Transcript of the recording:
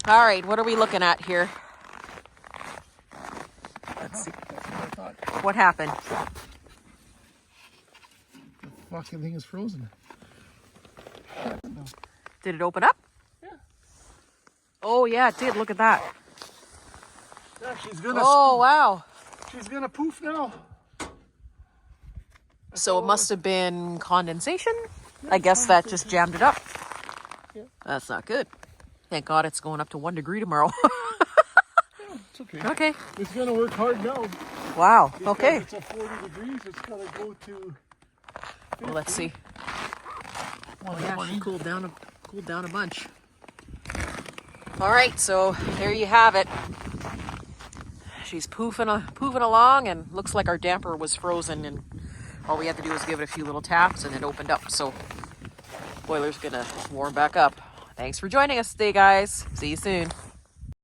All right, what are we looking at here? Let's see. What happened? The fucking thing is frozen. Did it open up? Yeah. Oh yeah, it did. Look at that. Yeah, she's gonna. Oh wow. She's gonna poof now. So it must have been condensation. I guess that just jammed it up. Yeah. That's not good. Thank God it's going up to 1 degree tomorrow. Yeah, it's okay. Okay. It's gonna work hard now. Wow. Because Okay. It's at 40 degrees. It's gotta go to. Well, let's see. Oh yeah, she cooled down a bunch. All right, so there you have it. She's poofing along, and looks like our damper was frozen, and all we had to do was give it a few little taps, and it opened up. So boiler's gonna warm back up. Thanks for joining us today, guys. See you soon.